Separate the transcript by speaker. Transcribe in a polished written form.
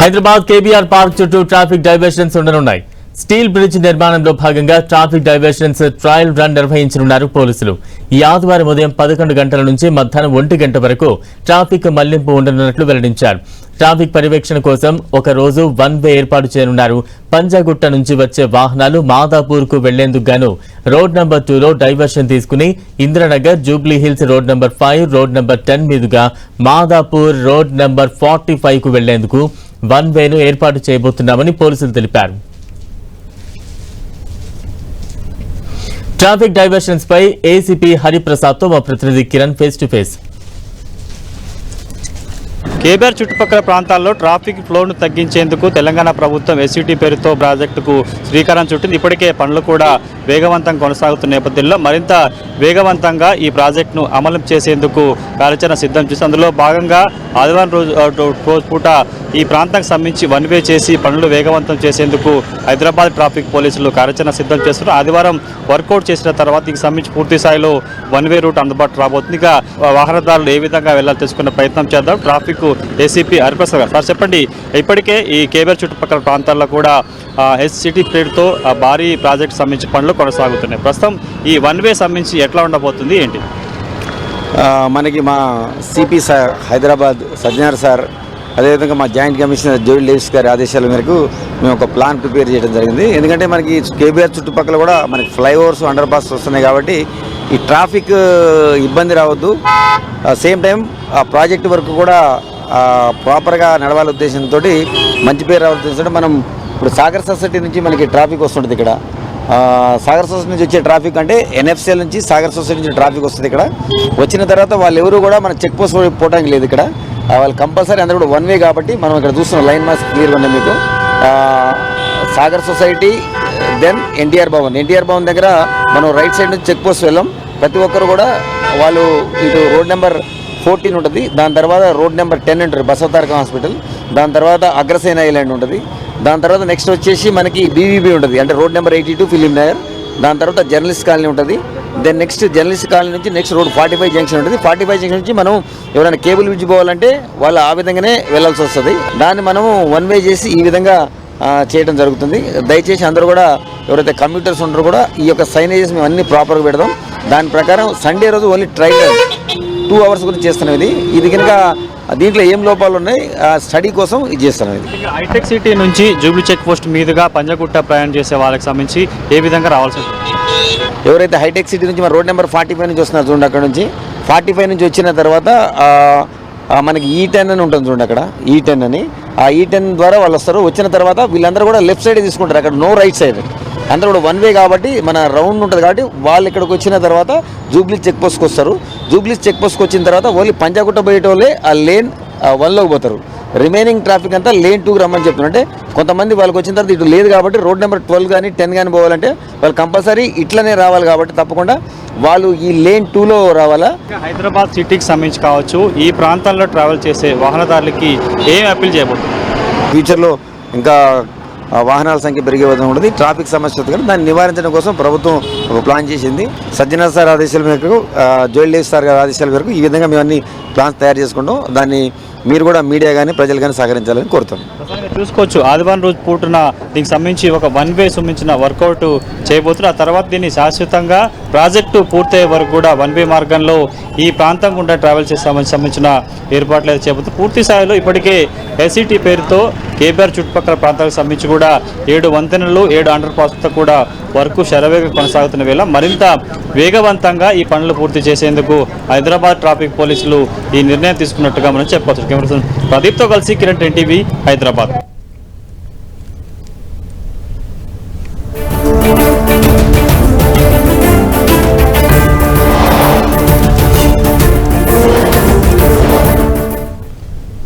Speaker 1: Hyderabad KBR park చుట్టూ traffic diversions ఉండనున్నాయి. Steel bridge నిర్మాణంలో భాగంగా ట్రాఫిక్ డైవర్షన్స్ ట్రయల్ రన్ నిర్వహించనున్నారు పోలీసులు. ఈ ఆదివారం ఉదయం 11 గంటల నుంచి మధ్యాహ్నం 1 గంట వరకు ట్రాఫిక్ మళ్లింపు ఉండనున్నట్లు వెల్లడించారు. ట్రాఫిక్ పర్యవేక్షణ కోసం ఒక రోజు వన్ వే ఏర్పాటు చేయనున్నారు. పంజాగుట్ట నుంచి వచ్చే వాహనాలు మాదాపూర్ కు వెళ్లేందుకు గాను రోడ్ నంబర్ 2లో డైవర్షన్ తీసుకుని Indranagar, Jubilee hills road number 5, road number 10 మీదుగా మాదాపూర్ రోడ్ నంబర్ 45 కు వెళ్లేందుకు వన్ వేను ఏర్పాటు చేయబోతున్నామని పోలీసులు తెలిపారు. ట్రాఫిక్ డైవర్షన్స్ పై ఏసీపీ హరిప్రసాద్ తో మా ప్రతినిధి Kiran face to face.
Speaker 2: KBR చుట్టుపక్కల ప్రాంతాల్లో ట్రాఫిక్ ఫ్లోను తగ్గించేందుకు తెలంగాణ ప్రభుత్వం ఎస్యూటీ పేరుతో ప్రాజెక్టుకు శ్రీకారం చుట్టింది. ఇప్పటికే పనులు కూడా వేగవంతంగా కొనసాగుతున్న నేపథ్యంలో మరింత వేగవంతంగా ఈ ప్రాజెక్టును అమలు చేసేందుకు కార్యాచరణ సిద్ధం చేసి అందులో భాగంగా ఆదివారం రోజు పూట ఈ ప్రాంతానికి సంబంధించి వన్ వే చేసి పనులు వేగవంతం చేసేందుకు హైదరాబాద్ ట్రాఫిక్ పోలీసులు కార్యాచరణ సిద్ధం చేస్తున్నారు. ఆదివారం వర్కౌట్ చేసిన తర్వాత దీనికి సంబంధించి పూర్తి స్థాయిలో వన్ వే రూట్ అందుబాటు రాబోతుంది. ఇక వాహనదారులు ఏ విధంగా వెళ్ళాలి తెలుసుకునే ప్రయత్నం చేద్దాం. ట్రాఫిక్ ఏసీపీ హరిప్రసాద్ గారు, సార్ చెప్పండి, ఇప్పటికే ఈ కేబీఆర్ చుట్టుపక్కల ప్రాంతాల్లో కూడా ఎస్సిటీ పేరుతో భారీ ప్రాజెక్ట్ సంబంధించి పనులు కొనసాగుతున్నాయి. ప్రస్తుతం ఈ వన్ వే సంబంధించి ఎట్లా ఉండబోతుంది ఏంటి?
Speaker 3: మనకి మా CP sir Hyderabad Sajjanar sir, అదేవిధంగా మా జాయింట్ కమిషనర్ జోయిల్ డేవిస్ గారి ఆదేశాల మేరకు మేము ఒక ప్లాన్ ప్రిపేర్ చేయడం జరిగింది. ఎందుకంటే మనకి కేబీఆర్ చుట్టుపక్కల కూడా మనకి ఫ్లైఓవర్స్, అండర్ పాస్ వస్తున్నాయి కాబట్టి ఈ ట్రాఫిక్ ఇబ్బంది రావద్దు. సేమ్ టైం ఆ ప్రాజెక్ట్ వర్క్ కూడా ప్రాపర్గా నడవాల ఉద్దేశంతో మంచి పేరు రావాల ఉద్దేశంతో మనం ఇప్పుడు సాగర్ సొసైటీ నుంచి మనకి ట్రాఫిక్ వస్తుంటుంది. ఇక్కడ సాగర్ సొసైటీ నుంచి వచ్చే ట్రాఫిక్ అంటే ఎన్ఎఫ్సిఎల్ నుంచి సాగర్ సొసైటీ నుంచి ట్రాఫిక్ వస్తుంది. ఇక్కడ వచ్చిన తర్వాత వాళ్ళు ఎవరు కూడా మన చెక్ పోస్ట్ పోవడానికి లేదు. ఇక్కడ వాళ్ళు కంపల్సరీ అందరూ కూడా వన్ వే కాబట్టి మనం ఇక్కడ చూస్తున్నాం లైన్ మాస్ క్లియర్గా ఉంది మీకు. సాగర్ సొసైటీ, దెన్ ఎన్టీఆర్ భవన్ దగ్గర మనం రైట్ సైడ్ నుంచి చెక్ పోస్ట్ వెళ్ళాం. ప్రతి ఒక్కరు కూడా వాళ్ళు ఇటు రోడ్ నెంబర్ 14 ఉంటుంది, దాని తర్వాత రోడ్ నెంబర్ 10 ఉంటుంది బసవతారక హాస్పిటల్, దాని తర్వాత అగ్రసేన ఐలాండ్ ఉంటుంది, దాని తర్వాత నెక్స్ట్ వచ్చేసి మనకి బీవీబీ ఉంటుంది అంటే రోడ్ నెంబర్ 82 ఫిలిం నగర్, దాని తర్వాత జర్నలిస్ట్ కాలనీ ఉంటుంది, దెన్ నెక్స్ట్ జర్నలిస్ట్ కాలనీ నుంచి నెక్స్ట్ రోడ్ 45 జంక్షన్ ఉంటుంది. 45 జంక్షన్ నుంచి మనం ఎవరైనా కేబుల్ బ్రిడ్జ్ పోవాలంటే వాళ్ళు ఆ విధంగానే వెళ్ళాల్సి వస్తుంది. దాన్ని మనము వన్ వే చేసి ఈ విధంగా చేయడం జరుగుతుంది. దయచేసి అందరూ కూడా ఎవరైతే కమ్యూటర్స్ ఉంటారో కూడా ఈ యొక్క సైనేజెస్ మేము అన్ని ప్రాపర్గా పెడదాం. దాని ప్రకారం సండే రోజు ఓన్లీ ట్రైల్ 2 అవర్స్ గురించి చేస్తున్నాం. ఇది కనుక దీంట్లో ఏం లోపాలు ఉన్నాయి స్టడీ కోసం ఇది చేస్తున్నాం. ఇది
Speaker 2: హైటెక్ సిటీ నుంచి జూబ్లీ చెక్ పోస్ట్ మీదుగా పంజాగుట్ట ప్రయాణం చేసే వాళ్ళకి సంబంధించి ఏ విధంగా రావాల్సి ఉంటుంది?
Speaker 3: ఎవరైతే హైటెక్ సిటీ నుంచి మన రోడ్ నెంబర్ 45 నుంచి వస్తున్నారు చూడండి, అక్కడ నుంచి 45 నుంచి వచ్చిన తర్వాత మనకి E10 అని ఉంటుంది చూడండి, అక్కడ E10 అని, ఆ E10 ద్వారా వాళ్ళు వస్తారు. వచ్చిన తర్వాత వీళ్ళందరూ కూడా లెఫ్ట్ సైడ్ తీసుకుంటారు, అక్కడ నో రైట్ సైడ్, అందరూ కూడా వన్ వే కాబట్టి మన రౌండ్ ఉంటుంది కాబట్టి వాళ్ళు ఇక్కడికి వచ్చిన తర్వాత జూబ్లీ చెక్ పోస్ట్కి వస్తారు. జూబ్లీ చెక్ పోస్ట్కి వచ్చిన తర్వాత ఓన్లీ పంజాగుట్ట బయట వాళ్ళే ఆ లేన్ 1లోకి పోతారు. రిమైనింగ్ ట్రాఫిక్ అంతా లేన్ 2కి రమ్మని చెప్తున్నారు. అంటే కొంతమంది వాళ్ళకి వచ్చిన తర్వాత ఇటు లేదు కాబట్టి రోడ్ నెంబర్ 12 కానీ 10 కానీ పోవాలంటే వాళ్ళు కంపల్సరీ ఇట్లనే రావాలి కాబట్టి తప్పకుండా వాళ్ళు ఈ లేన్ 2లో రావాలా.
Speaker 2: హైదరాబాద్ సిటీకి సంబంధించి కావచ్చు, ఈ ప్రాంతాల్లో ట్రావెల్ చేసే వాహనదారులకి ఏం అప్పీల్ చేయబోతుంది?
Speaker 3: ఫ్యూచర్లో ఇంకా వాహనాల సంఖ్య పెరిగే విధంగా ఉంటుంది. ట్రాఫిక్ సమస్య ఉంది కానీ దాన్ని నివారించడం కోసం ప్రభుత్వం ఒక ప్లాన్ చేసింది. సజ్జనార్ సార్ ఆదేశాల మేరకు, జోయిల్ డేవిస్ సార్ గారి ఆదేశాల మేరకు ఈ విధంగా మేము అన్ని ప్లాన్స్ తయారు చేసుకుంటాం. దాన్ని మీరు కూడా మీడియా కానీ ప్రజలు కానీ సహకరించాలని కోరుతున్నాం.
Speaker 2: చూసుకోవచ్చు, ఆదివారం రోజు పూటన దీనికి సంబంధించి ఒక వన్ వే సంబంధించిన వర్కౌట్ చేయబోతున్నారు. ఆ తర్వాత దీన్ని శాశ్వతంగా ప్రాజెక్టు పూర్తయ్యే వరకు కూడా వన్ వే మార్గంలో ఈ ప్రాంతం గుండా ట్రావెల్ చేసే సంబంధించిన ఏర్పాట్లు అయితే చేయబోతున్నారు. పూర్తి స్థాయిలో ఇప్పటికే ఎస్సిటీ పేరుతో కేబీఆర్ చుట్టుపక్కల ప్రాంతాలకు సంబంధించి కూడా 7 వంతెనలు, 7 అండర్ పాస్తో కూడా వర్క్ శరవేగంగా కొనసాగుతున్న వేళ మరింత వేగవంతంగా ఈ పనులు పూర్తి చేసేందుకు హైదరాబాద్ ట్రాఫిక్ పోలీసులు ఈ నిర్ణయం తీసుకున్నట్టుగా మనం చెప్పవచ్చు. కెమెరా ప్రదీప్తో కలిసి కిరణ్, 10 టీవీ, హైదరాబాద్.